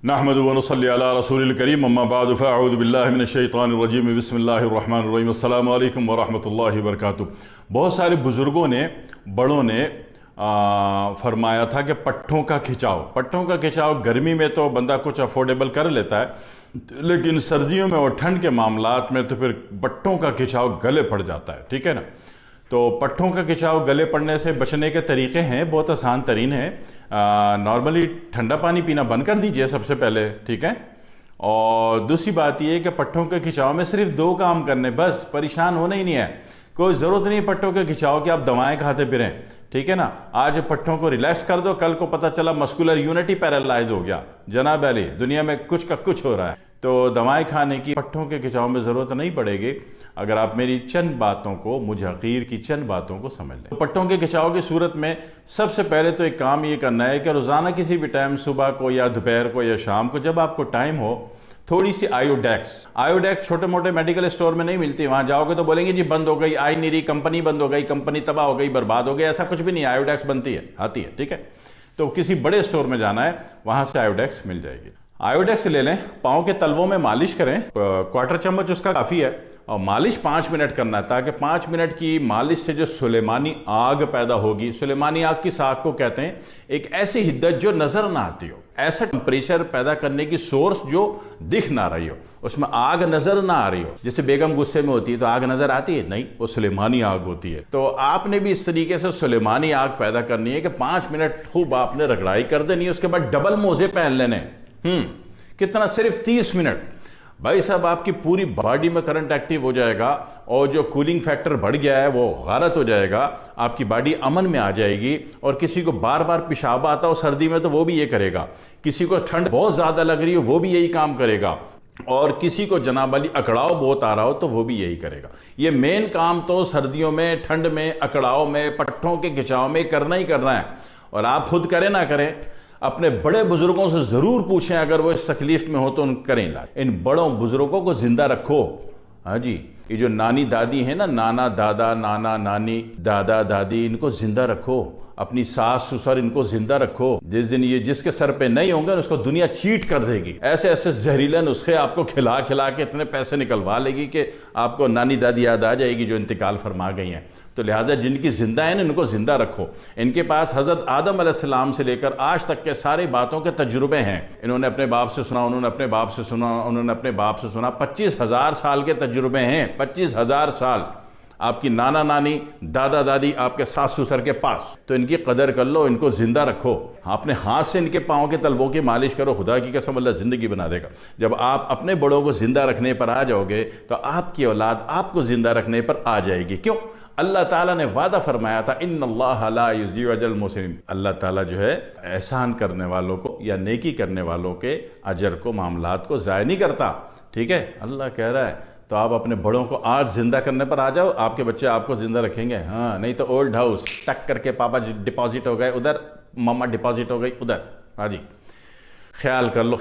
نحمدہ و نصلی علی رسول الکریم اما بعد فاعوذ باللہ من الشیطان الرجیم بسم اللہ الرحمن الرحیم السلام علیکم ورحمۃ اللہ وبرکاتہ۔ بہت سارے بزرگوں نے بڑوں نے فرمایا تھا کہ پٹھوں کا کھچاؤ گرمی میں تو بندہ کچھ افورڈیبل کر لیتا ہے، لیکن سردیوں میں اور ٹھنڈ کے معاملات میں تو پھر پٹھوں کا کھچاؤ گلے پڑ جاتا ہے، ٹھیک ہے نا۔ تو پٹھوں کا کھچاؤ گلے پڑنے سے بچنے کے طریقے ہیں، بہت آسان ترین ہیں۔ نارملی ٹھنڈا پانی پینا بند کر دیجئے سب سے پہلے، ٹھیک ہے۔ اور دوسری بات یہ ہے کہ پٹھوں کے کھچاؤ میں صرف 2 کام کرنے، بس پریشان ہونا ہی نہیں ہے، کوئی ضرورت نہیں پٹھوں کے کھچاؤ کہ آپ دوائیں کھاتے پھریں، ٹھیک ہے نا۔ آج پٹھوں کو ریلیکس کر دو، کل کو پتہ چلا مسکولر یونٹی پیرالائز ہو گیا، جناب علی دنیا میں کچھ کا کچھ ہو رہا ہے۔ تو دوائیں کھانے کی پٹھوں کے کھچاؤ میں ضرورت نہیں پڑے گی اگر آپ میری چند باتوں کو، مجھ حقیر کی چند باتوں کو سمجھ لیں۔ پٹھوں کے کھچاؤ کی صورت میں سب سے پہلے تو ایک کام یہ کرنا ہے کہ روزانہ کسی بھی ٹائم، صبح کو یا دوپہر کو یا شام کو، جب آپ کو ٹائم ہو، تھوڑی سی آیوڈیکس چھوٹے موٹے میڈیکل اسٹور میں نہیں ملتی، وہاں جاؤ گے تو بولیں گے جی بند ہو گئی، آئی نہیں رہی، کمپنی بند ہو گئی، کمپنی تباہ ہو گئی، برباد ہو گئی، ایسا کچھ بھی نہیں ہے، آیوڈیکس بنتی ہے، آتی ہے، ٹھیک ہے۔ تو کسی بڑے اسٹور میں جانا ہے، وہاں سے آیوڈیکس مل جائے گی۔ آیوڈیکس لے لیں، پاؤں کے تلووں میں مالش کریں، 1/4 چمچ اس کا کافی ہے، اور مالش 5 منٹ کرنا ہے، تاکہ 5 منٹ کی مالش سے جو سلیمانی آگ پیدا ہوگی، سلیمانی آگ کس آگ کو کہتے ہیں؟ ایک ایسی حدت جو نظر نہ آتی ہو، ایسا ٹمپریچر پیدا کرنے کی سورس جو دکھ نہ رہی ہو، اس میں آگ نظر نہ آ رہی ہو۔ جیسے بیگم غصے میں ہوتی ہے تو آگ نظر آتی ہے؟ نہیں، وہ سلیمانی آگ ہوتی ہے۔ تو آپ نے بھی اس طریقے سے سلیمانی آگ پیدا کرنی ہے کہ 5 منٹ خوب آپ نے رگڑائی کر دینی ہے، اس کے بعد ڈبل موزے پہن لینے، کتنا؟ صرف 30 منٹ۔ بھائی صاحب آپ کی پوری باڈی میں کرنٹ ایکٹیو ہو جائے گا، اور جو کولنگ فیکٹر بڑھ گیا ہے وہ غارت ہو جائے گا، آپ کی باڈی امن میں آ جائے گی۔ اور کسی کو بار بار پیشاب آتا ہو سردی میں تو وہ بھی یہ کرے گا، کسی کو ٹھنڈ بہت زیادہ لگ رہی ہو وہ بھی یہی کام کرے گا، اور کسی کو جناب علی اکڑاؤ بہت آ رہا ہو تو وہ بھی یہی کرے گا۔ یہ مین کام تو سردیوں میں، ٹھنڈ میں، اکڑاؤ میں، پٹھوں کے کھچاؤ میں کرنا ہی کرنا ہے۔ اور آپ خود کریں نہ کریں، اپنے بڑے بزرگوں سے ضرور پوچھیں، اگر وہ اس تکلیف میں ہو تو ان کریں علاج۔ ان بڑوں بزرگوں کو زندہ رکھو، ہاں جی۔ یہ جو نانی دادی ہیں نا، نانا دادا، نانا نانی، دادا دادی، ان کو زندہ رکھو، اپنی ساس سسر ان کو زندہ رکھو۔ جس دن یہ جس کے سر پہ نہیں ہوں گے اس کو دنیا چیٹ کر دے گی، ایسے ایسے زہریلے نسخے آپ کو کھلا کھلا کے اتنے پیسے نکلوا لے گی کہ آپ کو نانی دادی یاد آ جائے گی جو انتقال فرما گئی ہیں۔ تو لہٰذا جن کی زندہ ہیں ان کو زندہ رکھو۔ ان کے پاس حضرت آدم علیہ السلام سے لے کر آج تک کے سارے باتوں کے تجربے ہیں، انہوں نے اپنے باپ سے سنا، انہوں نے اپنے باپ سے سنا، انہوں نے اپنے باپ سے سنا، 25,000 سال کے تجربے ہیں، 25,000 سال آپ کی نانا نانی، دادا دادی، آپ کے ساس سسر کے پاس۔ تو ان کی قدر کر لو، ان کو زندہ رکھو، اپنے ہاتھ سے ان کے پاؤں کے تلووں کی مالش کرو، خدا کی قسم اللہ زندگی بنا دے گا۔ جب آپ اپنے بڑوں کو زندہ رکھنے پر آ جاؤ گے تو آپ کی اولاد آپ کو زندہ رکھنے پر آ جائے گی۔ کیوں؟ اللہ تعالیٰ نے وعدہ فرمایا تھا، ان اللہ لا یضیع اجر المحسنین، اللہ تعالیٰ جو ہے احسان کرنے والوں کو یا نیکی کرنے والوں کے اجر کو، معاملات کو ضائع نہیں کرتا، ٹھیک ہے۔ اللہ کہہ رہا ہے تو آپ اپنے بڑوں کو آج زندہ کرنے پر آ جاؤ، آپ کے بچے آپ کو زندہ رکھیں گے۔ ہاں، نہیں تو اولڈ ہاؤس ٹک کر کے پاپا ڈپازٹ ہو گئے ادھر، ماما ڈپازٹ ہو گئی ادھر، ہاں جی۔ خیال کر لو۔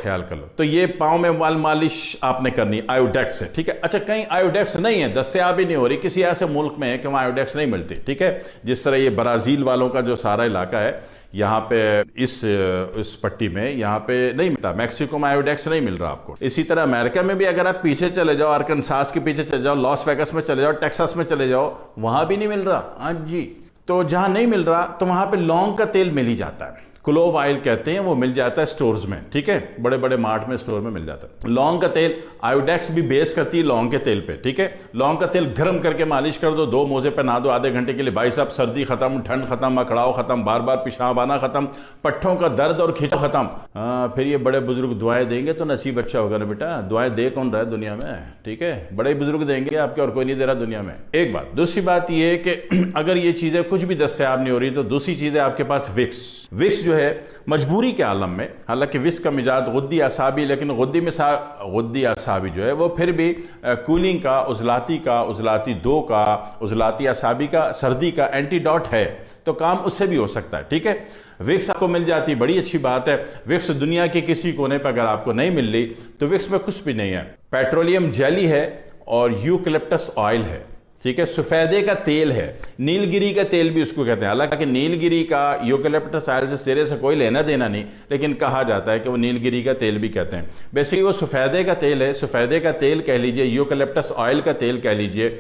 تو یہ پاؤں میں مالش آپ نے کرنی آیوڈیکس سے، ٹھیک ہے۔ اچھا، کہیں آیوڈیکس نہیں ہے، دستیاب ہی نہیں ہو رہی، کسی ایسے ملک میں ہے کہ وہاں آیوڈیکس نہیں ملتی، ٹھیک ہے۔ جس طرح یہ برازیل والوں کا جو سارا علاقہ ہے، یہاں پہ اس پٹی میں یہاں پہ نہیں ملتا، میکسیکو میں آیوڈیکس نہیں مل رہا آپ کو۔ اسی طرح امریکہ میں بھی اگر آپ پیچھے چلے جاؤ، ارکنساس کے پیچھے چلے جاؤ، لاس ویگس میں چلے جاؤ، ٹیکساس میں چلے جاؤ، وہاں بھی نہیں مل رہا، ہاں جی۔ تو جہاں نہیں مل رہا تو وہاں پہ لونگ کا تیل مل ہی جاتا ہے، کلوو آئل کہتے ہیں، وہ مل جاتا ہے سٹورز میں، ٹھیک ہے، بڑے بڑے مارٹ میں سٹور میں مل جاتا ہے۔ لونگ کا تیل، آیوڈیکس بھی بیس کرتی ہے لونگ کے تیل پہ، ٹھیک ہے۔ لونگ کا تیل گرم کر کے مالش کر دو، 2 موزے پہ نہا دو آدھے گھنٹے کے لیے، بھائی صاحب سردی ختم، ٹھنڈ ختم، اکڑاؤ ختم، بار بار پیشاب آنا ختم، پٹھوں کا درد اور کھچاؤ ختم۔ پھر یہ بڑے بزرگ دعائیں دیں گے تو نصیب اچھا ہوگا نا بیٹا، دعائیں دے کون رہا ہے دنیا میں، ٹھیک ہے، بڑے بزرگ دیں گے آپ کے، اور کوئی نہیں دے رہا دنیا میں۔ ایک بات، دوسری بات یہ ہے کہ اگر یہ چیزیں کچھ بھی دستیاب نہیں ہو رہی تو دوسری چیز ہے آپ کے پاس وکس جو ہے مجبوری کے عالم میں، حالانکہ وکس کا مزاج غدی اعصابی، لیکن غدی اعصابی جو ہے وہ پھر بھی کولنگ کا، عضلاتی 2 کا، عضلاتی اعصابی کا، سردی کا اینٹی ڈاٹ ہے، تو کام اس سے بھی ہو سکتا ہے، ٹھیک ہے۔ وکس آپ کو مل جاتی، بڑی اچھی بات ہے۔ وکس دنیا کے کسی کونے پہ اگر آپ کو نہیں مل رہی تو وکس میں کچھ بھی نہیں ہے، پیٹرولیم جیلی ہے اور یوکلپٹس آئل ہے، ٹھیک ہے، سفیدے کا تیل ہے، نیل گری کا تیل بھی اس کو کہتے ہیں، حالانکہ نیل گری کا یوکلپٹس آئل سے سرے سے کوئی لینا دینا نہیں، لیکن کہا جاتا ہے کہ وہ نیل گری کا تیل بھی کہتے ہیں۔ بیسیکلی وہ سفیدے کا تیل ہے، سفیدے کا تیل کہہ لیجئے، یوکلپٹس آئل کا تیل کہہ لیجئے،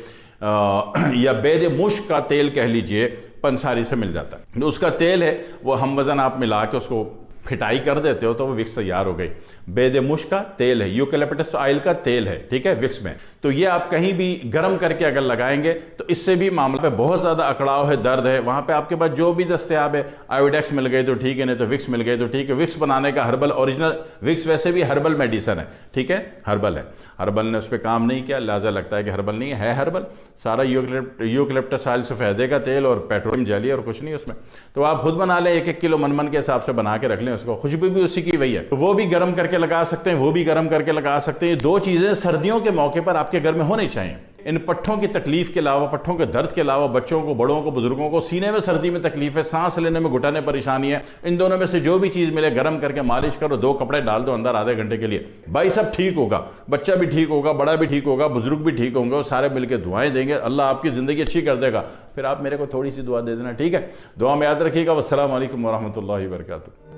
یا بید مشک کا تیل کہہ لیجئے، پنساری سے مل جاتا ہے۔ اس کا تیل ہے، وہ ہم وزن آپ ملا کے اس کو پھٹائی کر دیتے ہو تو وہ وکس تیار ہو گئی۔ بید مشک کا تیل ہے، یوکلپٹس آئل کا تیل ہے، ٹھیک ہے، وکس میں۔ تو یہ آپ کہیں بھی گرم کر کے اگر لگائیں گے تو اس سے بھی معاملہ پہ بہت زیادہ اکڑاؤ ہے، درد ہے، وہاں پہ آپ کے پاس جو بھی دستیاب ہے، آئیوڈیکس مل گئے تو ٹھیک ہے، نہیں تو وکس مل گئے تو ٹھیک ہے۔ وکس بنانے کا ہربل اوریجنل وکس ویسے بھی ہربل میڈیسن ہے، ٹھیک ہے، ہربل ہے، ہربل نے اس پہ کام نہیں کیا، لہٰذا لگتا ہے کہ ہربل نہیں ہے ہربل، سارا یوکلپٹس آئل سفیدے کا تیل اور پیٹرولیم جیلی اور کچھ نہیں اس میں۔ تو آپ خود بنا لیں، 1 کلو من کے حساب سے بنا کے رکھ لیں اس کو، خوشبو بھی اسی کی وہی ہے، وہ بھی گرم کر کے لگا سکتے ہیں، وہ بھی گرم کر کے لگا سکتے ہیں۔ یہ 2 چیزیں سردیوں کے موقع پر آپ کے گھر میں ہونی چاہیے۔ ان پٹھوں کی تکلیف کے علاوہ، پٹھوں کے درد کے علاوہ، بچوں کو، بڑوں کو، بزرگوں کو سینے میں سردی میں تکلیف ہے، سانس لینے میں گھٹنے پریشانی ہے، ان دونوں میں سے جو بھی چیز ملے گرم کر کے مالش کرو، 2 کپڑے ڈال دو اندر آدھے گھنٹے کے لیے، بھائی سب ٹھیک ہوگا، بچہ بھی ٹھیک ہوگا، بڑا بھی ٹھیک ہوگا، بزرگ بھی ٹھیک ہوں گے، سارے مل کے دعائیں دیں گے، اللہ آپ کی زندگی اچھی کر دے گا۔ پھر آپ میرے کو تھوڑی سی دعا دے دینا، ٹھیک ہے، دعا میں یاد رکھیے گا۔ والسلام علیکم ورحمۃ اللہ وبرکاتہ۔